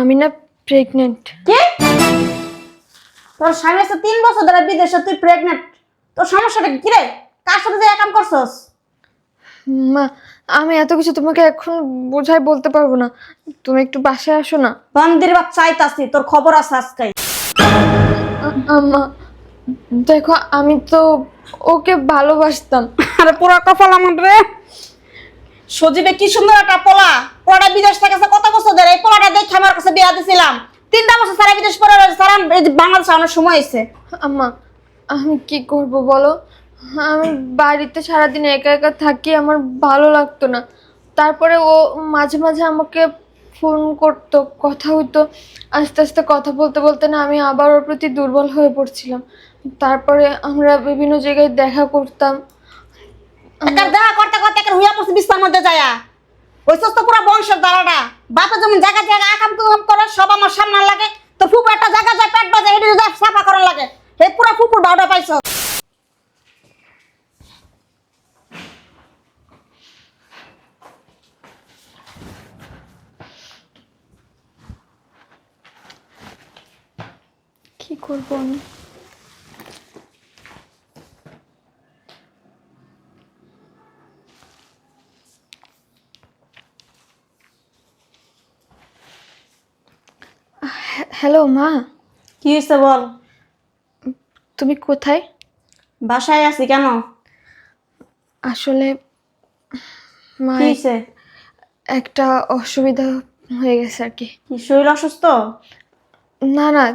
আমি না প্রেগনেন্ট। কি? তোর স্বামী আছে 3 বছর ধরে বিদেশে, তুই প্রেগনেন্ট? তোর সমস্যাটা কি রে? কার সাথে যে কাম করছস? মা, আমি এত কিছু তোমাকে এখন বোঝাই বলতে পারবো না। তুমি একটু বাসায় আসো না। বান্দির বাচ্চা আইতাছি, তোর খবর আছে আজকে। আম্মা দেখো, আমি তো ওকে ভালোবাসতাম। আরে পুরো কপাল আমার রে। সজীবে কি সুন্দর একটা পোলা, পোলাটা বিদেশ থেকে কত বছর ধরে, এই পোলাটা দেখে আমার কাছে বিয়া দিছিলাম। 3টা বছর সারা বিদেশ পরে সারা বাংলাদেশে আনার সময় হয়েছে। আম্মা, আমি কি করব বলো? আমি বাড়িতে সারাদিন একা একা থাকি, আমার ভালো লাগতো না। তারপরে ও মাঝে মাঝে আমাকে ফোন করতো, কথা হইতো। আস্তে আস্তে কথা বলতে বলতে না আমি আবার ওর প্রতি দুর্বল হয়ে পড়ছিলাম। তারপরে আমরা বিভিন্ন জায়গায় দেখা করতাম। একার দেখা করতে করতে একার হুইয়া পড়ছে বিছানার মধ্যে যায়া। ওইসব তো পুরো বংশের দ্বারাটা। বাপে যেমন জায়গা জায়গা আকাম কুকাম করে সব আমার সামনে লাগে। তো ফুপু একটা জায়গা যায় পেট বাজে হেঁটে যায় সাফা করার লাগে। হে পুরো ফুপুর বাউটা পাইছো। কি করব আমি? হ্যালো মা, কি হয়েছে বল? তুমি কোথায়? বাসায় আছি কেন? আসলে মা, কি হয়েছে? একটা অসুবিধা হয়ে গেছে আর কি। কি শরীর অসুস্থ? না না,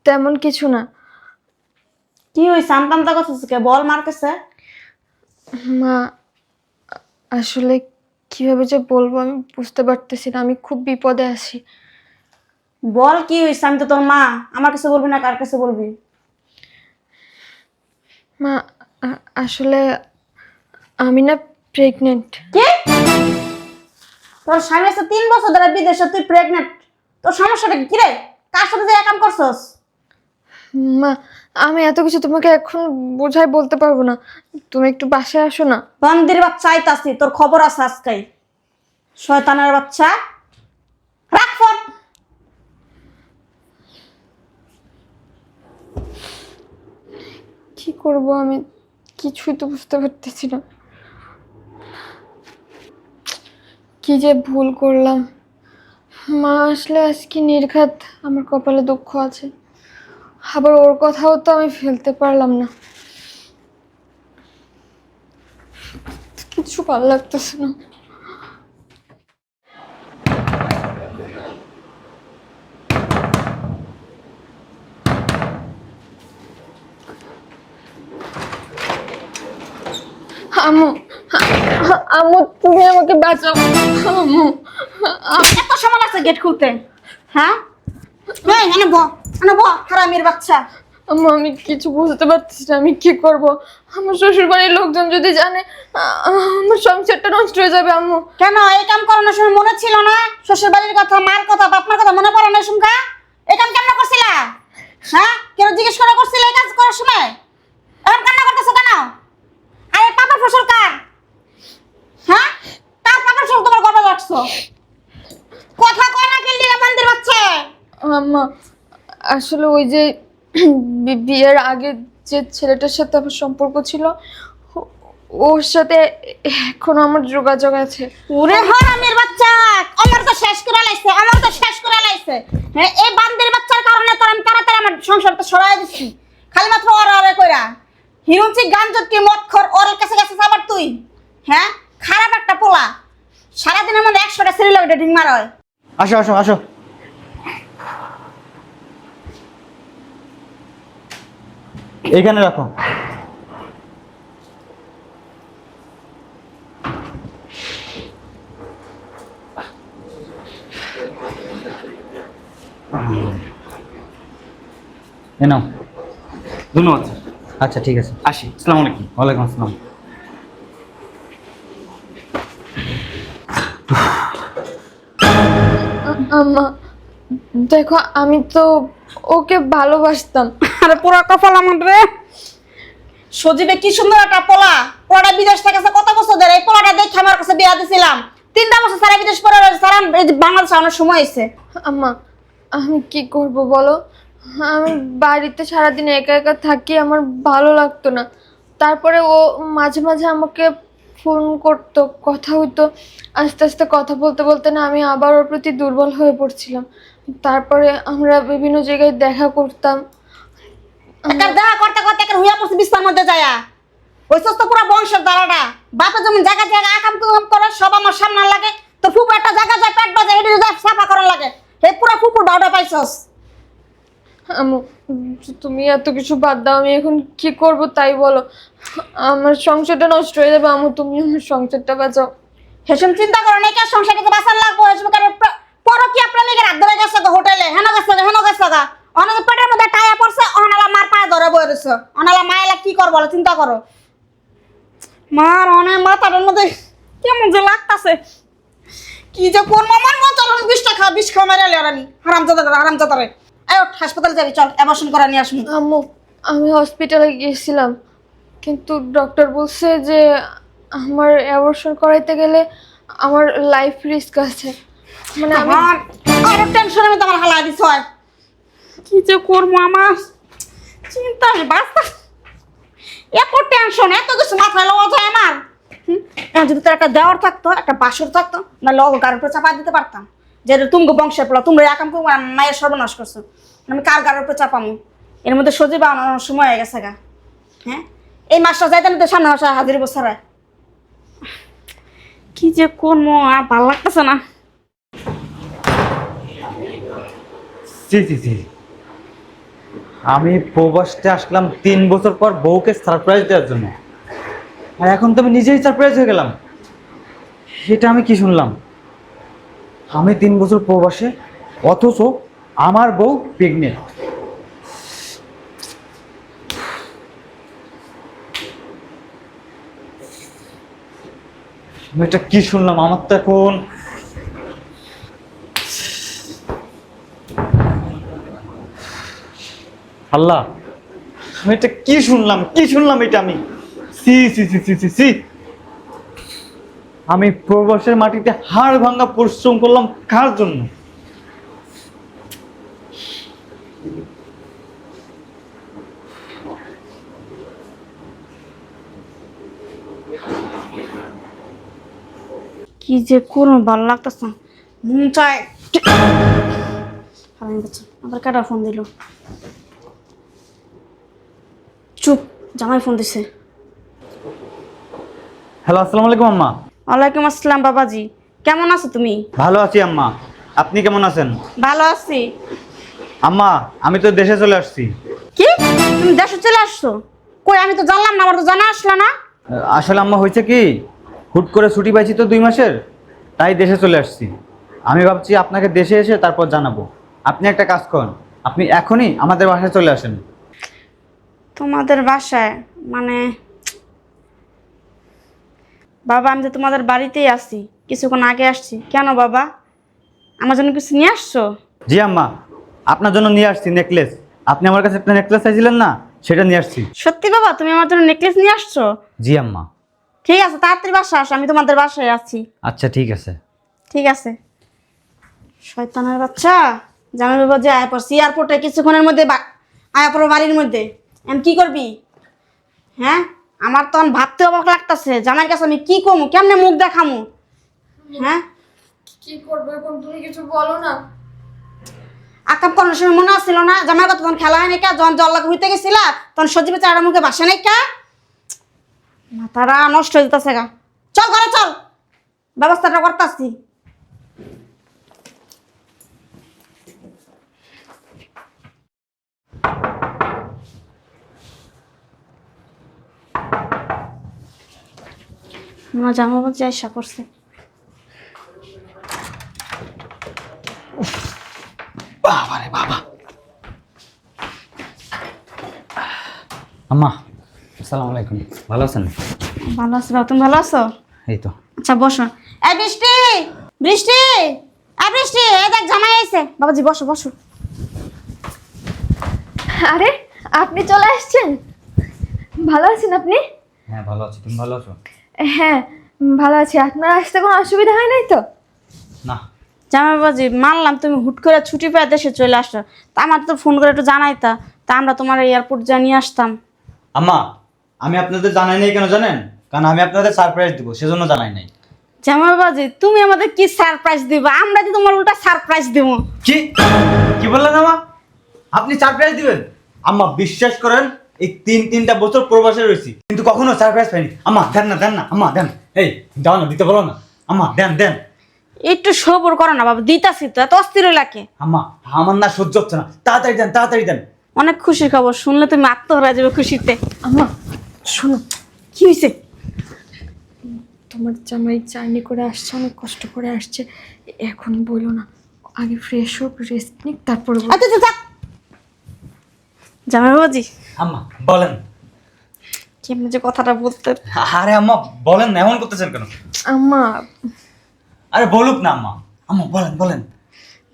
তেমন কিছু না কি হয়েছে? আমতামতা করছিস কে? বল মার কাছে। মা। আসলে কিভাবে যে বলবো আমি বুঝতে পারতেছি না, আমি খুব বিপদে আছি। বল কি হয়েছে? আমি তো তোর মা, আমার কাছে বলবি না কার কাছে বলবি? মা, আসলে আমি না প্রেগনেন্ট। কি? তোর স্বামী আছে 3 বছর ধরে বিদেশে, তুই প্রেগনেন্ট? তোর সমস্যাটা কি রে? কার সাথে যে কাম করছস? মা, আমি এত কিছু তোমাকে এখন বোঝাই বলতে পারবো না। তুমি একটু বাসায় আসো না। বান্দির বাচ্চা আইতাছি, তোর খবর আছে আজকে। শয়তানের বাচ্চা। রাখ ফোন। কি করব আমি, কিছুই তো বুঝতে পারতেছি না। কি যে ভুল করলাম। মা আসলে আজকে নির্ঘাত আমার কপালে দুঃখ আছে, আবার ওর কথাও তো আমি ফেলতে পারলাম না। কিছু ভালো লাগতেছে না। আম্মু, আম্মু তুমি আমাকে বাঁচাও। আম্মু, এত সময় লাগছে গেট খুলতে? হ্যাঁ, এই এনে ব, এনে ব, হারামির বাচ্চা। আম্মু আমি কিছু বুঝতে পারতেছি না, আমি কি করব? আমার শ্বশুর বাড়ির লোকজন যদি জানে আমার সংসারটা নষ্ট হয়ে যাবে। আম্মু, কেন এই কাম করানোর সময় মনে ছিল না? শ্বশুর বাড়ির কথা, মার কথা, বাপমার কথা মনে পড়ে না? শুনকা এই কাম কেমন করছিলা? হ্যাঁ, কেন জিজ্ঞেস করে করছিলা এই কাজ করার সময়? এখন কান্না করতেছো কেন? আরে পাপার ফসল কার? হ্যাঁ, কার পাপার ফসল তোমার গর্বে রাখছো? কথা কয় না কেলি বান্দির বাচ্চা। আম্মা আসলে ওই যে বিয়ের আগে যে ছেলেটার সাথে আমার সম্পর্ক ছিল, ওর সাথে এখনো আমার যোগাযোগ আছে। ওরে হারামির বাচ্চা, আমার তো শেষ করে লাইছে, আমার তো শেষ করে লাইছে। হ্যাঁ, এই বান্দির বাচ্চার কারণে তো আমি তাড়াতাড়ি আমার সংসারটা সরাই দিচ্ছি। খালি মাত্র ওরে কইরা হিরুঞ্চি গাঞ্জটি মদখর ওর কাছে কাছে আবার তুই। হ্যাঁ, খারাপ একটা পোলা। সারাদিনের মধ্যে 100টা সিরিয়াল ওইটা ঢিং মারা হয়। আসো আসো আসো, এইখানে রাখো। এ নাও। ধন্যবাদ। আচ্ছা ঠিক আছে। আসি, আসসালামু আলাইকুম। ওয়ালাইকুম আসসালাম। আম্মা দেখো, আমি তো ওকে ভালোবাসতাম। আরে পুরো কপাল আমার রে। সজীবে কি সুন্দর একটা পোলা, পোলাটা বিদেশ থেকে কত বছর ধরে, এই পোলাটা দেখে আমার কাছে বিয়া দিছিলাম। 3টা বছর সারা বিদেশ পরে সারা বাংলাদেশে আনার সময় হয়েছে। আম্মা আমি কি করব বলো, আমি বাড়িতে সারাদিন একা একা থাকি, আমার ভালো লাগতো না। তারপরে ও মাঝে মাঝে আমাকে ফোন করতো, কথা হইতো। আস্তে আস্তে কথা বলতে বলতে না আমি আবার ওর প্রতি দুর্বল হয়ে পড়ছিলাম। তারপরে আমরা বিভিন্ন জায়গায় দেখা করতাম। একার দেখা করতে করতে একার হুইয়া পড়ছে বিস্তার মধ্যে যায়া। ওই তো পুরো বংশের দ্বারাটা বাপে যেমন জায়গা জায়গা আকাম কুকাম করে সব আমার সামনে লাগে, তো ফুপু একটা জায়গা যায় পেট বাজে হেঁটে যায় সাফা করার লাগে। হে পুরো ফুপুর বাউটা পাইছস। আমু, তুমি এত কিছু বাদ দাও, আমি এখন কি করব তাই বলো। আমার সংসারটা নষ্ট হয়ে যাবে। আমু, তুমি আমার সংসারটা বাঁচাও। হেসম চিন্তা করো না, কে সংসারে তো বাঁচার লাগবো। হেসম করে পরকিয়া প্রেমিকের হাত ধরে গেছে হোটেলে, হেন গেছে গা অনেক পেটের মধ্যে টায়া পড়ছে, অনালা মার পায়ে ধরে বয়ে রয়েছে। অনালা মায়েলা কি করবো বলো, চিন্তা করো। মার অনেক মাথাটার মধ্যে কেমন যে লাগতাছে, কি যে করবো। আমার মন চল বিষ খা মেরে এলে আমি হারাম জাদারে। এই ওঠ, হাসপাতালে যাবি, চল অ্যাবর্শন করে নিয়ে আসবো। আম্মু, আমি হসপিটালে গিয়েছিলাম, কিন্তু ডক্টর বলছে যে আমার অ্যাবর্শন করাইতে গেলে আমার লাইফ রিস্ক আছে। মানে আমি আরো টেনশনের মধ্যে আমার হালা দিস হয়। কি যে করবো আমার চিন্তা বাস্তা, এত টেনশন এত কিছু মাথায় লওয়া যায় আমার। যদি তোর একটা দেওয়ার থাকতো, একটা বাসর থাকতো, নাহলে গাড়ির উপরে চাপা দিতে পারতাম যে তুমি বংশের পোলা, তোমরা একাম করবো, মায়ের সর্বনাশ করছো। আমি কার গাড়ির উপরে চাপামো? এর মধ্যে সজীব আনানোর সময় হয়ে গেছে গা। হ্যাঁ, এই মাসটা যাইতে না সামনে মাসে হাজির বছরায়। কি যে করবো আর ভালো লাগতেছে না। জি জি জি, আমি প্রবাসে আসলাম 3 বছর পর বউকে সারপ্রাইজ দেওয়ার জন্য, আর এখন তো আমি নিজেই সারপ্রাইজ হয়ে গেলাম। সেটা আমি কি শুনলাম? আমি 3 বছর প্রবাসে, অথচ আমার বউ প্রেগনেন্ট। আমি এটা কি শুনলাম? আমার তো এখন আল্লাহ, আমি এটা কি শুনলাম? এটা আমি সি সি সি সি সি সি আমি প্রবাসের মাটিতে হাড় ভাঙা পরিশ্রম করলাম কার জন্য? কি যে করবো ভালো লাগতেছে না, মন চায়। আবার কাটা ফোন দিল, চুপ। জামাই ফোন দিছে। হ্যালো, আসসালামু আলাইকুম আম্মা। ওয়ালাইকুম আসসালাম বাবাজি, কেমন আছো তুমি? ভালো আছি আম্মা, আপনি কেমন আছেন? ভালো আছি। আম্মা, আমি তো দেশে চলে আসছি। কি, তুমি দেশে চলে আসছো? কই, আমি তো জানলাম না, আমার তো জানা আসলো না। আসলে আম্মা হয়েছে কি, হুট করে ছুটি পাইছি তো 2 মাসের, তাই দেশে চলে আসছি। আমি ভাবছি আপনাকে দেশে এসে তারপর জানাবো। আপনি একটা কাজ করুন, আপনি এখনই আমাদের বাসায় চলে আসেন। তোমাদের বাসায় মানে? বাবা, আমি তো তোমাদের বাড়িতেই আছি, কিছুক্ষণ আগে আসছি। কেন বাবা, আমার জন্য কিছু নিয়ে আসছো? জি আম্মা, আপনার জন্য নিয়ে আসছি নেকলেস। আপনি আমার কাছে একটা নেকলেস চাইছিলেন না, সেটা নিয়ে আসছি। সত্যি বাবা, তুমি আমার জন্য নেকলেস নিয়ে আসছো? জি আম্মা। ঠিক আছে, তাড়াতাড়ি বাসায় আসো, আমি তোমাদের বাসায় আছি। আচ্ছা ঠিক আছে। ঠিক আছে। শয়তানের বাচ্চা, জামাই বাবা যে আয়া পড়ছি এয়ারপোর্টে, কিছুক্ষণের মধ্যে আয়া পড়ো বাড়ির মধ্যে। এখন কি করবি? হ্যাঁ, আমার তখন ভাবতে অবাক লাগতেছে, জামাইয়ের কাছে আমি কি কমু, কেমনে মুখ দেখামু? হ্যাঁ, কি করবো এখন, তুমি কিছু বলো না। আকাম করার সময় মনে আসছিল না জামাইয়ের কথা? তখন খেলা হয় নাকি? যখন জল লাগে হইতে গেছিলা তখন সজীবের চারা মুখে বাসে নাই কা? মাথারা নষ্ট হয়ে যেতেছে গা। চল ঘরে চল, ব্যবস্থাটা করতেছি। আমার জামা বলছে আশা করছে। বাবা রে বাবা। আম্মা, আসসালামু আলাইকুম। ভালো আছেন? ভালো আছো বাবা, তুমি ভালো আছো? এই তো। আচ্ছা বসো। এই বৃষ্টি, বৃষ্টি, এই বৃষ্টি, এই দেখ জামাই আইছে। বাবাজি বসো বসো। আরে, আপনি চলে আসছেন? ভালো আছেন আপনি? হ্যাঁ ভালো আছি, তুমি ভালো আছো? হ্যাঁ, ভালো আছি। আপনার আসতে কোনো অসুবিধা হয় নাই তো? না, জামাইবাজি মানলাম তুমি হুট করে ছুটি পেয়ে দেশে চলে আসছো, তা আমার তো ফোন করে একটু জানাইতা, তা আমরা তোমার এয়ারপোর্ট জানিয়ে আসতাম। আম্মা, আমি আপনাদের জানাই নাই কেন জানেন? কারণ আমি আপনাদের সারপ্রাইজ দিব, সেজন্য জানাই নাই। জামাইবাজি তুমি আমাদের কি সারপ্রাইজ দিবা? আমরা যে তোমার উল্টা সারপ্রাইজ দেবো। কি কি বললেন আম্মা? আপনি সারপ্রাইজ দিবেন? আম্মা বিশ্বাস করেন, এই তিনটা বছর প্রবাসে রয়েছি, কিন্তু কখনো সারপ্রাইজ পাইনি। আম্মা দেন না আম্মা দেন। এই দাও না, দিতে বলো না আম্মা, দেন। একটু সবর করো না বাবা, দিতাছি তো, এত অস্থির লাগে। আম্মা আমার না সহ্য হচ্ছে না, তাড়াতাড়ি দেন। অনেক খুশির খবর শুনলে তুমি আত্মহারা যাবে খুশিতে। আম্মা শোনো, কি হয়েছে? তোমার জামাই জার্নি করে আসছে, অনেক কষ্ট করে আসছে, এখন বলো না, আগে ফ্রেশ হোক, রেস্ট নিক, তারপর আচ্ছা জামাইবাজি আম্মা বলেন। কেমন যে কথাটা বলতে। আরে আম্মা বলেন না, এমন করতেছেন কেন? আম্মা আরে বলুক না আম্মা। আম্মা বলেন।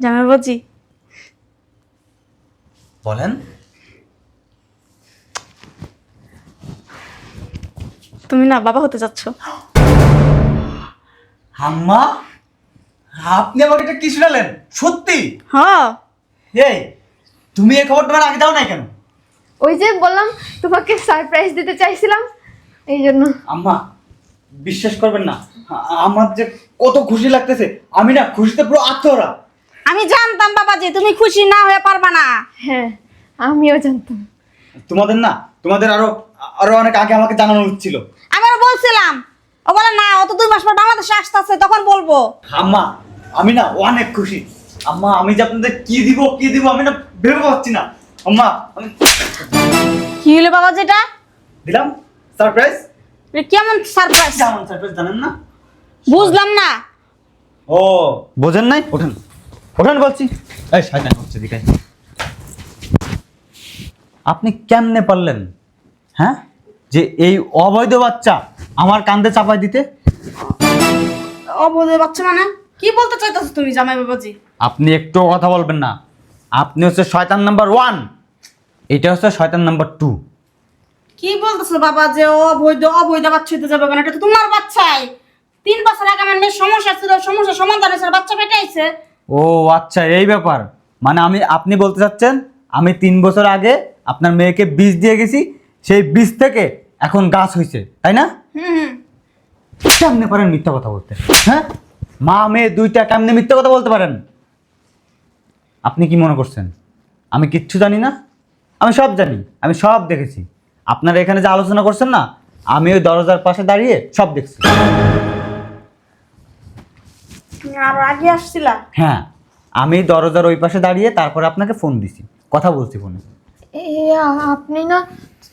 জামাইবাজি বলেন। তুমি না বাবা হতে যাচ্ছ। আম্মা, আপনি আমাকে এটা কি শুনালেন? সত্যি? হ্যাঁ। এই তুমি এই খবর তোমার আগে দাও না কেন? ওই যে বললাম তোমাকে সারপ্রাইজ দিতে চাইছিলাম, এই জন্য। আম্মা বিশ্বাস করবেন না, আমার যে কত খুশি লাগতেছে, আমি না খুশিতে পুরো আত্মহারা। আমি জানতাম বাবাজি তুমি খুশি না হয়ে পারবা না। হ্যাঁ আমিও জানতাম। তোমাদের আরো অনেক আগে আমাকে জানানো উচিত ছিল। আমিও বলছিলাম, ও বলে না ও তো 2 মাস পর বাংলাদেশে আসতেছে, তখন বলবো। আম্মা আমি না অনেক খুশি। আম্মা আমি যে আপনাদের কি দিব আমি না ভেবে পাচ্ছি না। আম্মা আমি কি হলো বাবা যেটা দিলাম সারপ্রাইজ। কেমন সারপ্রাইজ? কেমন সারপ্রাইজ জানেন না? বুঝলাম না। ও বোঝেন নাই? ওঠেন বলছি। এই শয়তান হচ্ছে দিকে। আপনি কেমনে পারলেন, হ্যাঁ, যে এই অবৈধ বাচ্চা আমার কাঁধে চাপাই দিতে? অবৈধ বাচ্চা মানে কি বলতে চাইতেছো তুমি জামাই বাবাজি? আপনি একটু কথা বলবেন না। আপনি হচ্ছে শয়তান নাম্বার 1, এটা হচ্ছে শয়তান নাম্বার 2। কি বলতেছো বাবা যে অবৈধ বাচ্চা হইতে যাবে কেন? এটা তো তোমার বাচ্চাই। 3 বছর আগে আমার মেয়ের সমস্যা ছিল, সমস্যা সমাধান হয়েছে, বাচ্চা পেটে আইছে। ও আচ্ছা, এই ব্যাপার। মানে আপনি বলতে চাচ্ছেন আমি 3 বছর আগে আপনার মেয়েকে বীজ দিয়ে গেছি, সেই বীজ থেকে এখন গাছ হয়েছে, তাই না? হুম। কেমনে পারেন মিথ্যা কথা বলতে? হ্যাঁ, মা মেয়ে দুইটা কেমনে মিথ্যা কথা বলতে পারেন? আপনি কি মনে করছেন আমি কিচ্ছু জানি না? আমি সব জানি, আমি সব দেখেছি। আপনারা এখানে যে আলোচনা করছেন না, আমি ওই দরজার পাশে দাঁড়িয়ে সব দেখছি। তুমি আরো আগে আসছিলা? হ্যাঁ, আমি দরজার ওই পাশে দাঁড়িয়ে তারপরে আপনাকে ফোন দিছি, কথা বলছি ফোনে। আপনি না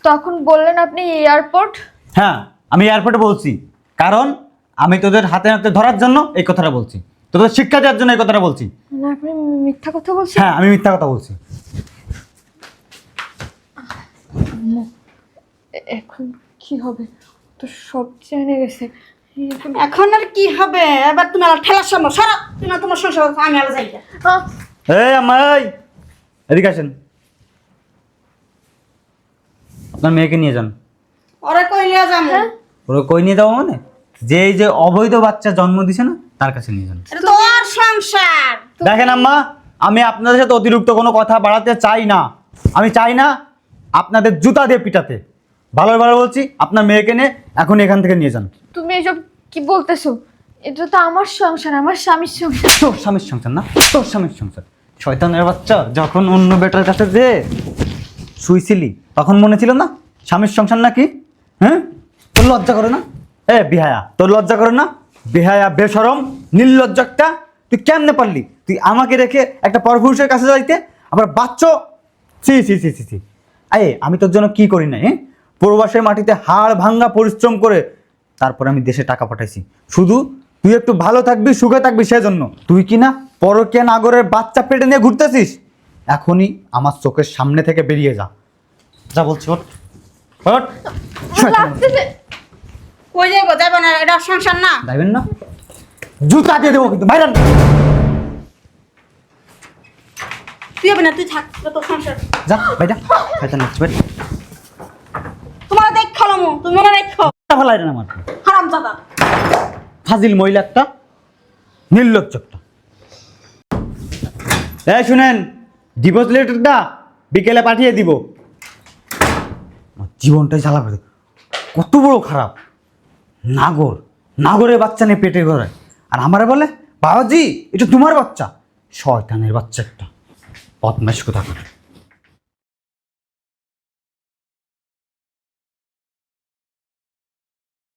তখন বললেন আপনি এয়ারপোর্ট। হ্যাঁ, আমি এয়ারপোর্টে বলছি, কারণ আমি তোদের হাতে হাতে ধরার জন্য এই কথাটা বলছি, তোদের শিক্ষা দেওয়ার জন্য এই কথাটা বলছি। না আপনি মিথ্যা কথা বলছেন। হ্যাঁ, আমি মিথ্যা কথা বলছি। আম্মু, এখন কি হবে? তো সব জেনে গেছে। এখন আর কি হবে? এবার তুমি আর ঠেলার সামনে সারা তুমি তোমার সংসার, আমি আর যাই না। এই আমাই এদিকে আসেন, আপনার মেয়েকে নিয়ে যান। ওরে কই নিয়ে যাবো? ওরা কই নিয়ে যাবো মানে, যে এই যে অবৈধ বাচ্চা জন্ম দিছে না, তার কাছে নিয়ে যান। এটা তো ওর সংসার। দেখেন আম্মা, আমি আপনাদের সাথে অতিরিক্ত কোনো কথা বাড়াতে চাই না। আমি চাই না আপনাদের জুতা দিয়ে পিটাতে। ভালো বলছি, আপনার মেয়েকে নিয়ে এখন এখান থেকে নিয়ে যান। তুমি এসব কি বলতেছো? এটা তো আমার সংসার, আমার স্বামীর সংসার। তোর স্বামীর সংসার না, তোর স্বামীর সংসার। শয়তানের বাচ্চা, যখন অন্য বেটার কাছে যে শুইছিলি তখন মনে ছিল না স্বামীর সংসার নাকি? হ্যাঁ, তোর লজ্জা করে না? বিহায়া, তোর লজ্জা করে না? বিহায়া, বেশরম, নির্লজ্জকটা, তুই কেমনে পারলি তুই আমাকে রেখে একটা পরপুরুষের কাছে যাইতে? আবার বাচ্চা ছি ছি ছি ছি ছি। আমি তোর জন্য কি করি না? প্রবাসের মাটিতে হাড় ভাঙ্গা পরিশ্রম করে তারপরে আমি দেশে টাকা পাঠাইছি, শুধু তুই একটু ভালো থাকবি, সুখে থাকবি সেজন্য। তুই কি না পরকীয়া নাগরের বাচ্চা পেটে নিয়ে ঘুরতেছিস? এখনই আমার চোখের সামনে থেকে বেরিয়ে যা, যা বলছি। ওঠ ওঠ। লাগতেছে। কই যাবো? যাবো না, এটা ওর সংসার না। যাইবেন না? জুতা দিয়ে দেবো কিন্তু, বাইরান। তুই যাবি না, তুই থাক, এটা তোর সংসার। যা বাইরা, শয়তান হচ্ছে বাইরা। তোমার দেখ খালামু, তুমি মনে রাখো। ভালো লাগে না আমার, হারামজাদা। ফাজিল মহিলা একটা, নির্লজ্জ একটা। এই শুনেন, ডিভোর্স লেটারটা বিকেলে পাঠিয়ে দিব। আমার জীবনটাই জ্বালা করে, কত বড় খারাপ। নাগরের বাচ্চা নিয়ে পেটে ঘরে, আর আমারে বলে বাবাজি এটা তোমার বাচ্চা। শয়তানের বাচ্চা একটা, বদমাইশ কোথাকার।